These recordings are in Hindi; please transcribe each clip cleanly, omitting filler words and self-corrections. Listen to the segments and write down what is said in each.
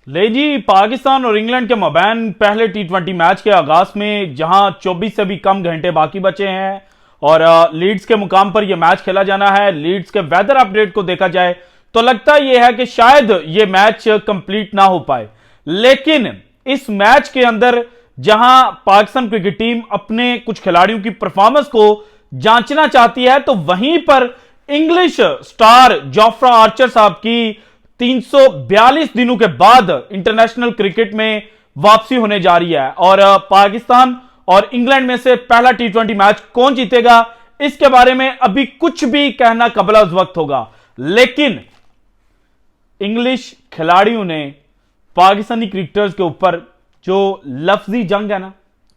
ले जी, पाकिस्तान और इंग्लैंड के मबैन पहले टी20 मैच के आगाज में जहां 24 से भी कम घंटे बाकी बचे हैं और लीड्स के मुकाम पर यह मैच खेला जाना है। लीड्स के वेदर अपडेट को देखा जाए तो लगता यह है कि शायद यह मैच कंप्लीट ना हो पाए, लेकिन इस मैच के अंदर जहां पाकिस्तान क्रिकेट टीम अपने कुछ खिलाड़ियों की परफॉर्मेंस को जांचना चाहती है, तो वहीं पर इंग्लिश स्टार जोफ्रा आर्चर साहब की 342 दिनों के बाद इंटरनेशनल क्रिकेट में वापसी होने जा रही है और पाकिस्तान और इंग्लैंड में से पहला टी20 मैच कौन जीतेगा इसके बारे में अभी कुछ भी कहना कबला उस वक्त होगा। लेकिन इंग्लिश खिलाड़ियों ने पाकिस्तानी क्रिकेटर्स के ऊपर जो लफ्जी जंग है ना,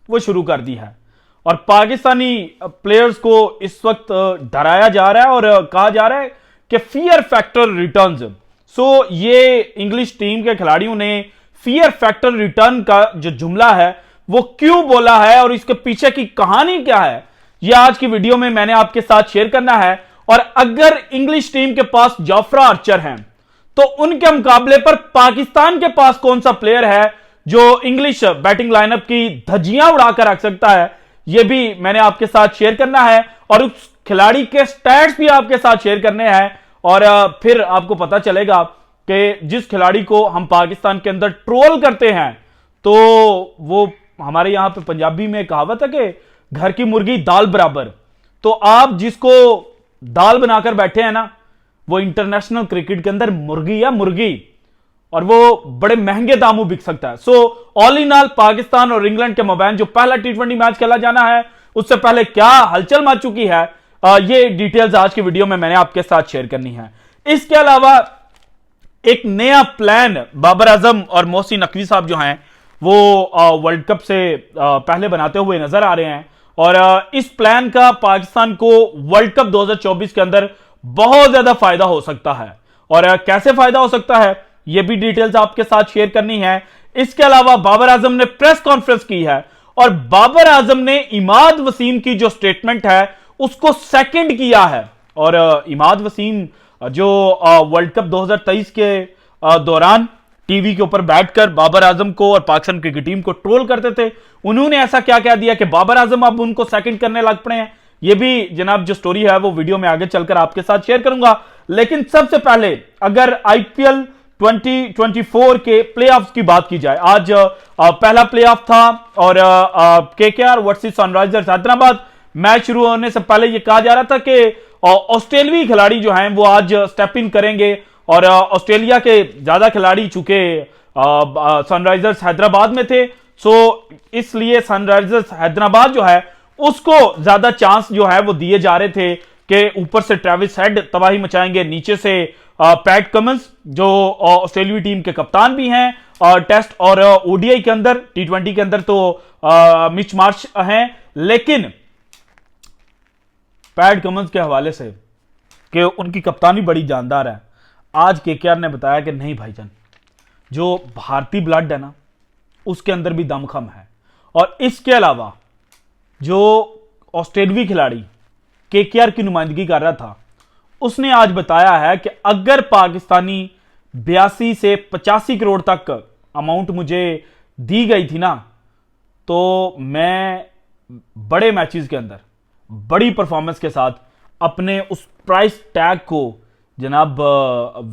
वो शुरू कर दी है और पाकिस्तानी प्लेयर्स को इस वक्त डराया जा रहा है और कहा जा रहा है कि फियर फैक्टर रिटर्न्स। ये इंग्लिश टीम के खिलाड़ियों ने फियर फैक्टर रिटर्न का जो जुमला है वो क्यों बोला है और इसके पीछे की कहानी क्या है, यह आज की वीडियो में मैंने आपके साथ शेयर करना है। और अगर इंग्लिश टीम के पास जोफ्रा आर्चर हैं तो उनके मुकाबले पर पाकिस्तान के पास कौन सा प्लेयर है जो इंग्लिश बैटिंग लाइनअप की धज्जियां उड़ाकर रख सकता है, यह भी मैंने आपके साथ शेयर करना है और उस खिलाड़ी के स्टैट्स भी आपके साथ शेयर करने हैं। और फिर आपको पता चलेगा कि जिस खिलाड़ी को हम पाकिस्तान के अंदर ट्रोल करते हैं, तो वो हमारे यहां पे पंजाबी में कहावत है कि घर की मुर्गी दाल बराबर। तो आप जिसको दाल बनाकर बैठे हैं ना, वो इंटरनेशनल क्रिकेट के अंदर मुर्गी या मुर्गी, और वो बड़े महंगे दामों बिक सकता है। ऑल इन ऑल पाकिस्तान और इंग्लैंड के मबैन जो पहला टी20 मैच खेला जाना है, उससे पहले क्या हलचल मच चुकी है, ये डिटेल्स आज की वीडियो में मैंने आपके साथ शेयर करनी है। इसके अलावा एक नया प्लान बाबर आजम और मोहसिन नकवी साहब जो हैं वो वर्ल्ड कप से पहले बनाते हुए नजर आ रहे हैं और इस प्लान का पाकिस्तान को वर्ल्ड कप 2024 के अंदर बहुत ज्यादा फायदा हो सकता है। और कैसे फायदा हो सकता है, यह भी डिटेल्स आपके साथ शेयर करनी है। इसके अलावा बाबर आजम ने प्रेस कॉन्फ्रेंस की है और बाबर आजम ने इमाद वसीम की जो स्टेटमेंट है उसको सेकंड किया है। और इमाद वसीम जो वर्ल्ड कप 2023 के दौरान टीवी के ऊपर बैठकर बाबर आजम को और पाकिस्तान क्रिकेट टीम को ट्रोल करते थे, उन्होंने ऐसा क्या कह दिया कि बाबर आजम अब उनको सेकंड करने लग पड़े हैं। ये भी जनाब जो स्टोरी है वो वीडियो में आगे चलकर आपके साथ शेयर करूंगा। लेकिन सबसे पहले अगर आईपीएल 2024 के प्लेऑफ्स की बात की जाए, आज पहला प्लेऑफ था और KKR versus Sunrisers Hyderabad match शुरू होने से पहले यह कहा जा रहा था कि ऑस्ट्रेलियाई खिलाड़ी जो हैं वो आज स्टेप इन करेंगे और ऑस्ट्रेलिया के ज्यादा खिलाड़ी चूंकि सनराइजर्स हैदराबाद में थे, इसलिए सनराइजर्स हैदराबाद जो है उसको ज्यादा चांस जो है वो दिए जा रहे थे कि ऊपर से ट्रेविस हेड तबाही मचाएंगे, नीचे से पैट कमिंस जो ऑस्ट्रेलियाई टीम के कप्तान भी हैं टेस्ट और ओडीआई के अंदर, टी20 के अंदर तो मिच मार्श हैं। लेकिन पैट कमिंस के हवाले से कि उनकी कप्तानी बड़ी जानदार है, आज केकेआर ने बताया कि नहीं भाईजान, जो भारतीय ब्लड है ना उसके अंदर भी दमखम है। और इसके अलावा जो ऑस्ट्रेलियाई खिलाड़ी केकेआर की नुमाइंदगी कर रहा था, उसने आज बताया है कि अगर पाकिस्तानी 82 से 85 करोड़ तक अमाउंट मुझे दी गई थी ना, तो मैं बड़े मैचेस के अंदर बड़ी परफॉर्मेंस के साथ अपने उस प्राइस टैग को जनाब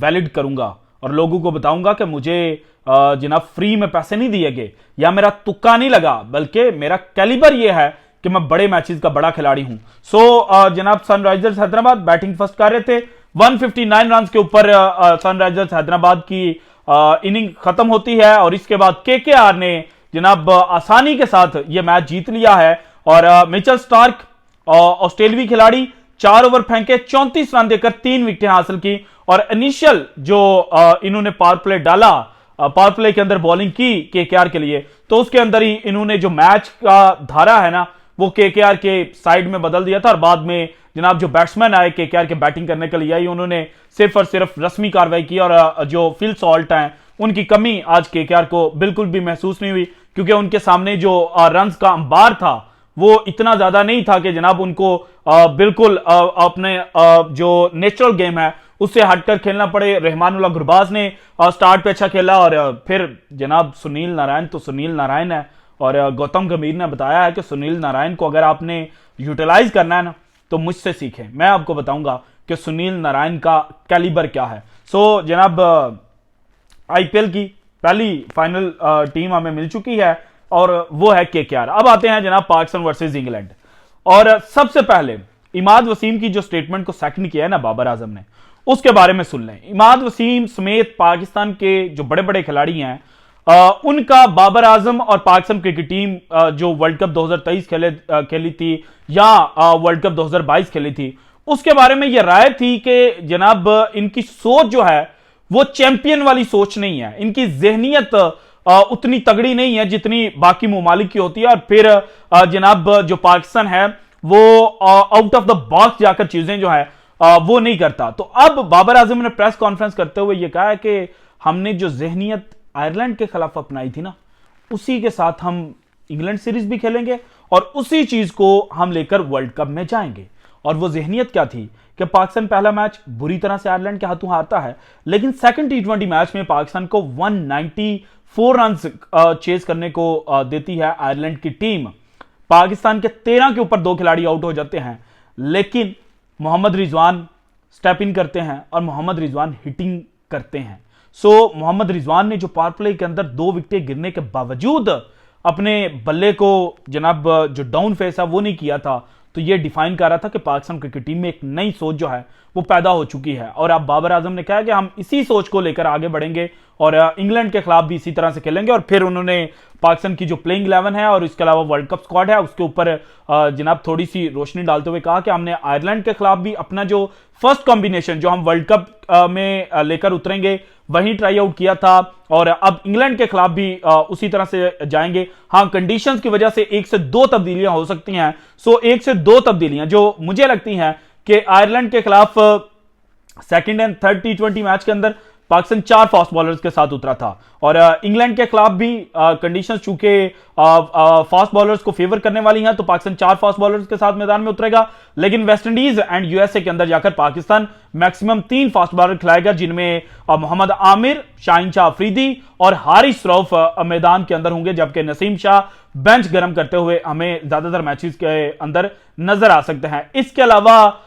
वैलिड करूंगा और लोगों को बताऊंगा कि मुझे जनाब फ्री में पैसे नहीं दिए गए या मेरा तुक्का नहीं लगा, बल्कि मेरा कैलिबर यह है कि मैं बड़े मैचेस का बड़ा खिलाड़ी हूं। जनाब सनराइजर्स हैदराबाद बैटिंग फर्स्ट कर रहे थे, 159 रन के ऊपर सनराइजर्स हैदराबाद की इनिंग खत्म होती है और इसके बाद केकेआर ने जनाब आसानी के साथ यह मैच जीत लिया है। और मिचेल स्टार्क ऑस्ट्रेलियाई खिलाड़ी 4 ओवर फेंके, 34 रन देकर 3 विकेटें हासिल की और इनिशियल जो इन्होंने पावर प्ले डाला, पावर प्ले के अंदर बॉलिंग की केकेआर के लिए, तो उसके अंदर ही इन्होंने जो मैच का धारा है ना वो केकेआर के साइड में बदल दिया था। और बाद में जनाब जो बैट्समैन आए केकेआर के बैटिंग करने के लिए, उन्होंने सिर्फ और सिर्फ रस्मी कार्रवाई की और जो फिल सॉल्ट हैं उनकी कमी आज केकेआर को बिल्कुल भी महसूस नहीं हुई, क्योंकि उनके सामने जो रन्स का अंबार था वो इतना ज्यादा नहीं था कि जनाब उनको बिल्कुल अपने जो नेचुरल गेम है उससे हटकर खेलना पड़े। रहमानुल्लाह गुरबाज ने स्टार्ट पे अच्छा खेला, और फिर जनाब सुनील नारायण तो सुनील नारायण है, और गौतम गंभीर ने बताया है कि सुनील नारायण को अगर आपने यूटिलाइज करना है ना तो मुझसे सीखें, मैं आपको बताऊंगा कि सुनील नारायण का कैलिबर क्या है। सो जनाब आईपीएल की पहली फाइनल टीम हमें मिल चुकी है और वो है केकेआर। अब आते हैं जनाब पाकिस्तान वर्सेस इंग्लैंड, और सबसे पहले इमाद वसीम की जो स्टेटमेंट को सेकंड किया है ना बाबर आजम ने, उसके बारे में सुन लें। इमाद वसीम समेत पाकिस्तान के जो बड़े बड़े खिलाड़ी हैं उनका बाबर आजम और पाकिस्तान क्रिकेट टीम जो वर्ल्ड कप 2023 खेली थी या वर्ल्ड कप 2022 खेली थी, उसके बारे में यह राय थी कि जनाब इनकी सोच जो है वो चैंपियन वाली सोच नहीं है, इनकी जहनियत उतनी तगड़ी नहीं है जितनी बाकी ममालिक की होती है, और फिर जनाब जो पाकिस्तान है वो आउट ऑफ द बॉक्स जाकर चीजें जो है वो नहीं करता। तो अब बाबर आजम ने प्रेस कॉन्फ्रेंस करते हुए यह कहा है कि हमने जो जहनियत आयरलैंड के खिलाफ अपनाई थी ना, उसी के साथ हम इंग्लैंड सीरीज भी खेलेंगे और उसी चीज को हम लेकर वर्ल्ड कप में जाएंगे। और वो जहनियत क्या थी कि पाकिस्तान पहला मैच बुरी तरह से आयरलैंड के हाथों हारता है, लेकिन सेकंड टी20 मैच में पाकिस्तान को 194 रन चेज करने को देती है आयरलैंड की टीम। पाकिस्तान के 13 के ऊपर 2 खिलाड़ी आउट हो जाते हैं, लेकिन मोहम्मद रिजवान स्टेप इन करते हैं और मोहम्मद रिजवान हिटिंग करते हैं। सो मोहम्मद रिजवान ने जो पावर प्ले के अंदर 2 विकेटें गिरने के बावजूद अपने बल्ले को जनाब जो डाउन फेस है वो नहीं किया था, तो ये डिफाइन कर रहा था कि पाकिस्तान क्रिकेट टीम में एक नई सोच जो है वो पैदा हो चुकी है। और अब बाबर आजम ने कहा कि हम इसी सोच को लेकर आगे बढ़ेंगे और इंग्लैंड के खिलाफ भी इसी तरह से खेलेंगे। और फिर उन्होंने पाकिस्तान की जो प्लेइंग 11 है और इसके अलावा वर्ल्ड कप स्क्वाड है उसके ऊपर जनाब थोड़ी सी रोशनी डालते हुए कहा कि हमने आयरलैंड के खिलाफ भी अपना जो फर्स्ट कॉम्बिनेशन जो हम वर्ल्ड कप में लेकर उतरेंगे वहीं ट्राई आउट किया था, और अब इंग्लैंड के खिलाफ भी उसी तरह से जाएंगे। हाँ, कंडीशंस की वजह से 1 से 2 तब्दीलियां हो सकती हैं। सो 1 से 2 तब्दीलियां जो मुझे लगती हैं कि आयरलैंड के खिलाफ second and third T20 match के अंदर पाकिस्तान 4 फास्ट बॉलर्स के साथ उतरा था, और इंग्लैंड के खिलाफ भी कंडीशंस चूंकि फास्ट बॉलर्स को फेवर करने वाली हैं तो पाकिस्तान 4 फास्ट बॉलर्स के साथ मैदान में उतरेगा। लेकिन वेस्ट इंडीज एंड यूएसए के अंदर जाकर पाकिस्तान मैक्सिमम 3 फास्ट बॉलर खिलाएगा, जिनमें मोहम्मद आमिर, शाहीन शाह अफरीदी और हारिस रऊफ मैदान के अंदर होंगे, जबकि नसीम शाह बेंच गर्म करते हुए हमें ज्यादातर मैचेस के अंदर नजर आ सकते हैं। इसके अलावा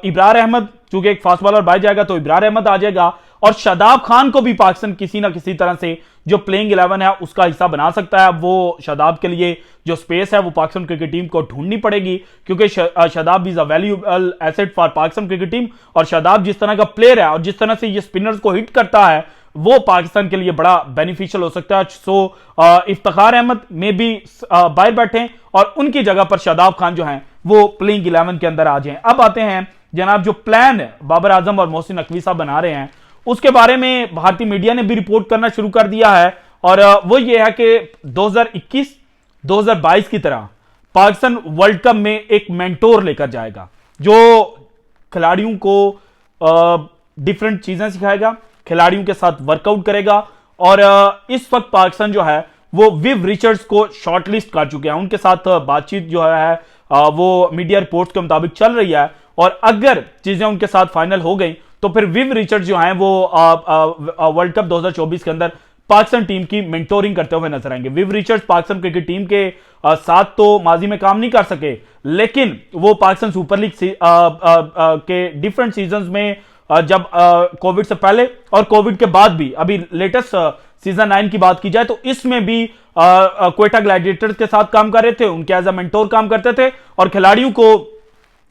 इब्रार अहमद, चूंकि एक फास्ट बॉलर बाहर जाएगा तो इब्रार अहमद आ जाएगा, और शादाब खान को भी पाकिस्तान किसी ना किसी तरह से जो प्लेइंग 11 है उसका हिस्सा बना सकता है। वो शादाब के लिए जो स्पेस है वो पाकिस्तान क्रिकेट टीम को ढूंढनी पड़ेगी, क्योंकि Shadab is a valuable asset for Pakistan cricket team, और शादाब जिस तरह का प्लेयर है और जिस तरह से ये स्पिनर्स को हिट करता है वो पाकिस्तान के लिए बड़ा बेनिफिशियल हो सकता है। सो इफ्तिखार अहमद में भी बाहर बैठे और उनकी जगह पर शादाब खान जो है वो प्लेइंग 11 के अंदर आ जाएं। अब आते हैं जनाब जो प्लान बाबर आजम और मोहसिन नकवी साहब बना रहे हैं उसके बारे में भारतीय मीडिया ने भी रिपोर्ट करना शुरू कर दिया है, और वो ये है कि 2021-2022 की तरह पाकिस्तान वर्ल्ड कप में एक मेंटोर लेकर जाएगा जो खिलाड़ियों को डिफरेंट चीजें सिखाएगा, खिलाड़ियों के साथ वर्कआउट करेगा। और इस वक्त पाकिस्तान जो है वो विव रिचर्ड्स को शॉर्टलिस्ट कर चुके हैं, उनके साथ बातचीत जो है वो मीडिया रिपोर्ट्स के मुताबिक चल रही है, और अगर चीजें उनके साथ फाइनल हो गई तो फिर विव रिचर्ड्स जो हैं वो वर्ल्ड कप 2024 के अंदर पाकिस्तान टीम की मेंटोरिंग करते हुए नजर आएंगे। Viv Richards Pakistan cricket team के साथ तो माजी में काम नहीं कर सके, लेकिन वो पाकिस्तान सुपर लीग के डिफरेंट सीजन्स में जब कोविड से पहले और कोविड के बाद भी, अभी लेटेस्ट सीजन 9 की बात की जाए तो इसमें भी क्वेटा ग्लैडिएटर्स के साथ काम कर रहे थे, उनके एज अ मेंटोर काम करते थे, और खिलाड़ियों को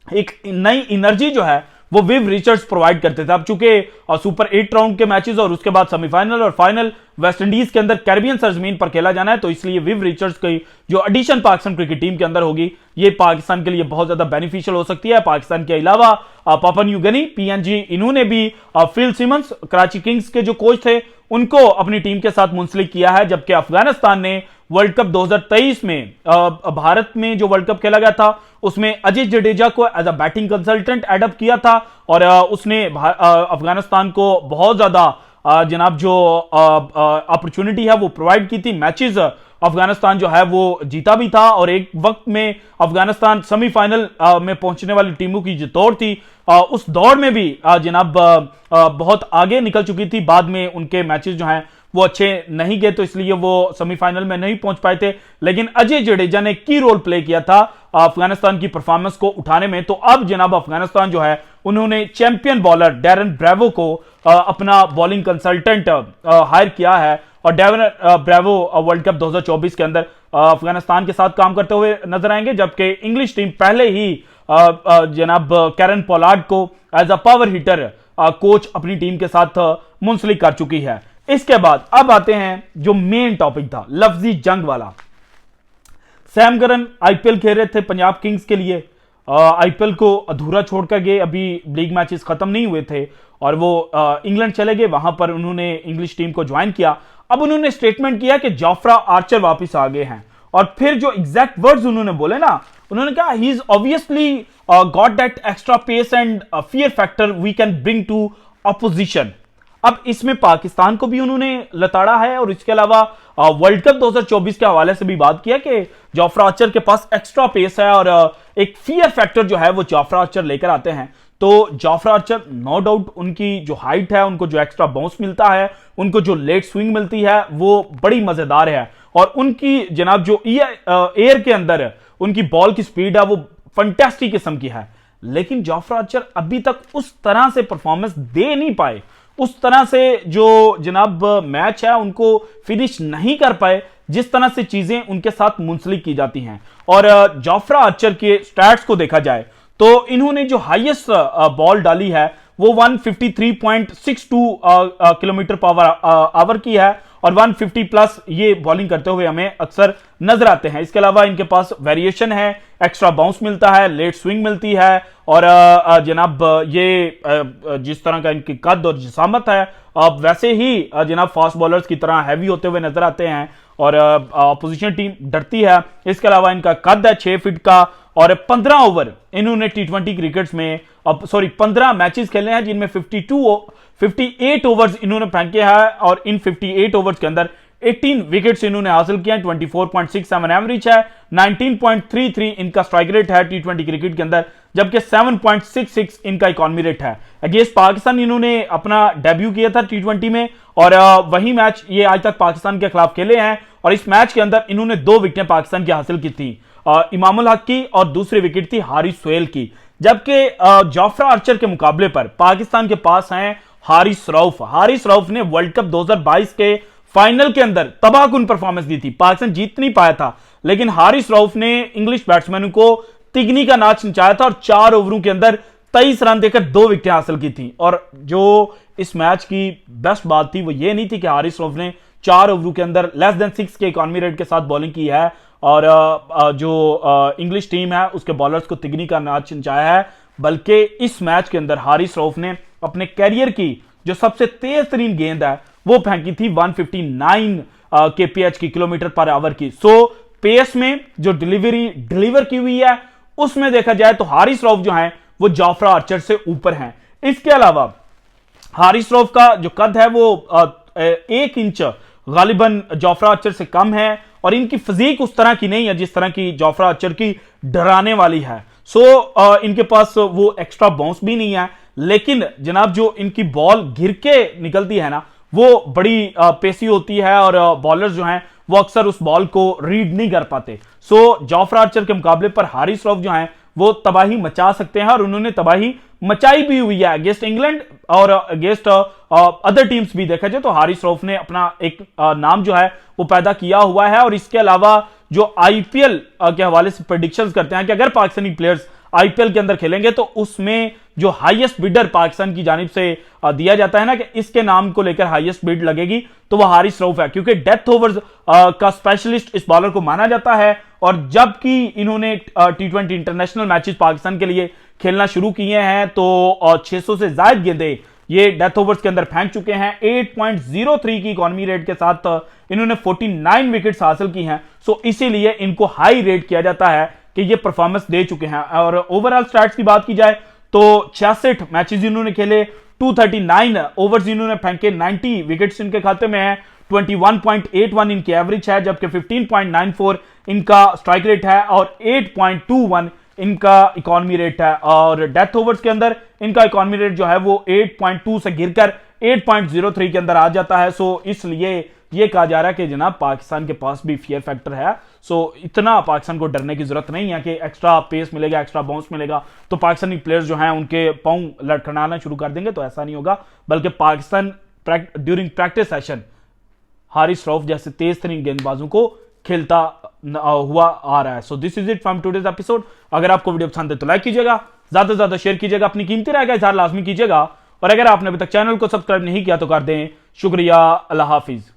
एक नई एनर्जी जो है वो विव रिचर्ड्स प्रोवाइड करते थे। अब चूंकि सुपर 8 राउंड के मैचेस और उसके बाद सेमीफाइनल और फाइनल वेस्ट इंडीज के अंदर कैरिबियन सरजमीन पर खेला जाना है, तो इसलिए विव रिचर्ड्स की जो एडिशन पाकिस्तान क्रिकेट टीम के अंदर होगी ये पाकिस्तान के लिए बहुत ज्यादा बेनिफिशियल हो सकती है। पाकिस्तान के अलावा पापुआ न्यू गिनी, पीएनजी, इन्होंने भी फिल सिमंस कराची किंग्स के जो कोच थे उनको अपनी टीम के साथ मुंसलिक किया है, जबकि अफगानिस्तान ने वर्ल्ड कप 2023 में भारत में जो वर्ल्ड कप खेला गया था उसमें अजीत जडेजा को as a batting consultant add up किया था, और उसने अफगानिस्तान को बहुत ज्यादा जनाब जो अपॉर्चुनिटी है वो प्रोवाइड की थी। मैचेस अफगानिस्तान जो है वो जीता भी था और एक वक्त में अफगानिस्तान सेमीफाइनल में पहुंचने वाली टीमों की जो दौड़ थी उस दौड़ में भी जनाब बहुत आगे निकल चुकी थी। बाद में उनके मैचेस जो हैं वो अच्छे नहीं गए तो इसलिए वो सेमीफाइनल में नहीं पहुंच पाए थे, लेकिन अजय जडेजा ने की रोल प्ले किया था अफगानिस्तान की परफॉर्मेंस को उठाने में। तो अब जनाब अफगानिस्तान जो है उन्होंने चैंपियन बॉलर डैरन ब्रेवो को अपना बॉलिंग कंसल्टेंट हायर किया है और डैरन ब्रेवो वर्ल्ड कप 2024 के अंदर अफगानिस्तान के साथ काम करते हुए नजर आएंगे, जबकि इंग्लिश टीम पहले ही जनाब कैरन पोलार्ड को as a power hitter coach अपनी टीम के साथ मुंसलिक कर चुकी है। इसके बाद अब आते हैं जो मेन टॉपिक था, लफ्जी जंग वाला। सैम करन आईपीएल खेल रहे थे पंजाब किंग्स के लिए, आईपीएल को अधूरा छोड़कर गए, अभी लीग मैचेस खत्म नहीं हुए थे और वो इंग्लैंड चले गए, वहां पर उन्होंने इंग्लिश टीम को ज्वाइन किया। अब उन्होंने स्टेटमेंट किया कि जोफ्रा आर्चर वापस आ गए हैं और फिर जो एग्जैक्ट वर्ड्स उन्होंने बोले ना, उन्होंने कहा he is obviously got that extra pace and fear factor we can bring to opposition. अब इसमें पाकिस्तान को भी उन्होंने लताड़ा है और इसके अलावा वर्ल्ड कप 2024 के हवाले से भी बात किया कि जोफ्रा आर्चर के पास एक्स्ट्रा पेस है और एक फियर फैक्टर जो है वो जोफ्रा आर्चर लेकर आते हैं। तो जोफ्रा आर्चर नो डाउट उनकी जो हाइट है, उनको जो एक्स्ट्रा बाउंस मिलता है, उनको जो लेट स्विंग मिलती है वो बड़ी मजेदार है और उनकी जनाब जो एयर के अंदर उनकी बॉल की स्पीड है वो फंटेस्टिक किस्म की है। लेकिन जोफ्रा आर्चर अभी तक उस तरह से परफॉर्मेंस दे नहीं पाए, उस तरह से जो जनाब मैच है उनको फिनिश नहीं कर पाए जिस तरह से चीजें उनके साथ मुंसलिक की जाती हैं। और जोफ्रा आर्चर के स्टैट्स को देखा जाए तो इन्होंने जो हाईएस्ट बॉल डाली है वो 153.62 किलोमीटर पर आवर की है और 150 प्लस ये बॉलिंग करते हुए हमें अक्सर नजर आते हैं। इसके अलावा इनके पास वेरिएशन है, एक्स्ट्रा बाउंस मिलता है, लेट स्विंग मिलती है और जनाब ये जिस तरह का इनकी कद और जिसामत है वैसे ही जनाब फास्ट बॉलर्स की तरह हैवी होते हुए नजर आते हैं और अपोजिशन टीम डरती है। इसके अलावा इनका कद है 6 फीट का और 15 ओवर इन्होंने टी20 क्रिकेट में 15 मैचेस खेले हैं जिनमें 58 ओवर्स इन्होंने फेंके हैं और इन 58 ओवर्स के अंदर 18 विकेट्स इन्होंने हासिल किए हैं। 24.67 एवरेज है, 19.33 इनका स्ट्राइक रेट है टी20 क्रिकेट के अंदर, जबकि 7.66 इनका इकॉनमी रेट है। अगेंस्ट पाकिस्तान इन्होंने अपना डेब्यू किया था टी20 में और वही मैच ये आज तक पाकिस्तान के खिलाफ खेले हैं और इस मैच के अंदर इन्होंने 2 विकेटें पाकिस्तान की हासिल की थी, इमामुल हक की और दूसरी विकेट थी हारिस सोहेल की। जबकि जोफ्रा आर्चर के मुकाबले पर पाकिस्तान के पास हैं हारिस रऊफ। हारिस रऊफ ने वर्ल्ड कप 2022 के फाइनल के अंदर तबाहकुन परफॉर्मेंस दी थी, पाकिस्तान जीत नहीं पाया था, लेकिन हारिस रऊफ ने इंग्लिश बैट्समैन को तिगनी का नाच नचाया था और 4 ओवरों के अंदर 23 रन देकर 2 विकेटें हासिल की थी। और जो इस मैच की बेस्ट बात थी वो ये नहीं थी कि हारिस रऊफ ने 4 ओवरों के अंदर लेस देन 6 के इकॉनमी रेट के साथ बॉलिंग की है और जो इंग्लिश टीम है उसके बॉलर्स को तिगनी का नाच नचाया है, बल्कि इस मैच के अंदर हारिस रऊफ ने अपने कैरियर की जो सबसे तेज तरीन गेंद है वो फेंकी थी 159 kph की किलोमीटर पर आवर की। सो पेस में जो डिलीवर की हुई है उसमें देखा जाए तो हारिस रऊफ जो है वो जोफ्रा आर्चर से ऊपर हैं। इसके अलावा हारिस रऊफ का जो कद है वो 1 इंच गालिबन जोफ्रा आर्चर से कम है और इनकी फिजिक उस तरह की नहीं है जिस तरह की जोफ्रा आर्चर की डराने वाली है। सो इनके पास वो एक्स्ट्रा बाउंस भी नहीं है, लेकिन जनाब जो इनकी बॉल गिर के निकलती है ना वो बड़ी पेसी होती है और बॉलर्स जो हैं वो अक्सर उस बॉल को रीड नहीं कर पाते। सो जोफ्रा आर्चर के मुकाबले पर हारिस रऊफ जो हैं वो तबाही मचा सकते हैं और उन्होंने तबाही मचाई भी हुई है अगेंस्ट इंग्लैंड और अगेंस्ट अदर टीम्स भी। देखा जाए तो हारिस रऊफ ने अपना एक नाम जो है वो पैदा किया हुआ है और इसके अलावा जो आईपीएल के हवाले से प्रेडिक्शंस करते हैं कि अगर पाकिस्तानी प्लेयर्स आईपीएल के अंदर खेलेंगे तो उसमें जो हाईएस्ट बिडर पाकिस्तान की जानिब से दिया जाता है ना कि इसके नाम को लेकर हाईएस्ट बिड लगेगी तो वह हारिस रऊफ है, क्योंकि डेथ ओवर्स का स्पेशलिस्ट इस बॉलर को माना जाता है और जबकि इन्होंने टी20 इंटरनेशनल मैचेस पाकिस्तान के लिए खेलना शुरू किए हैं तो 600 से ज्यादा गेंदें ये डेथ ओवर्स के अंदर फेंक चुके हैं। 8.03 की इकॉनमी रेट के साथ इन्होंने 49 विकेट्स हासिल की हैं। सो इसीलिए इनको हाई रेट किया जाता है कि ये परफॉर्मेंस दे चुके हैं। और ओवरऑल स्टैट्स की बात की जाए तो 66 मैचेस इन्होंने खेले, 239 ओवर्स इन्होंने फेंके, 90 विकेट्स इनके खाते में है, 21.81 इनकी एवरेज है, जबकि 15.94 इनका स्ट्राइक रेट है और 8.21 इनका इकोनॉमी रेट है। और डेथ ओवर्स के अंदर इनका इकोनॉमी रेट जो है वो 8.2 से गिरकर 8.03 के अंदर आ जाता है। सो इसलिए यह कहा जा रहा है कि जनाब पाकिस्तान के पास भी फियर फैक्टर है। सो इतना पाकिस्तान को डरने की जरूरत नहीं है कि एक्स्ट्रा पेस मिलेगा, एक्स्ट्रा बाउंस मिलेगा तो पाकिस्तानी प्लेयर्स जो हैं उनके पांव लड़खड़ाना शुरू कर देंगे, तो ऐसा नहीं होगा। बल्कि Pakistan during practice session Haris Rauf जैसे तेज तरीन गेंदबाजों को खेलता हुआ आ रहा है। So this is it from today's episode. अगर आपको वीडियो पसंद है तो लाइक कीजिएगा, ज्यादा से ज्यादा शेयर कीजिएगा, अपनी कीमती राय का इजहार लाजमी कीजिएगा, और अगर आपने अभी तक चैनल को सब्सक्राइब नहीं किया तो कर दें। शुक्रिया, अल्लाह हाफिज।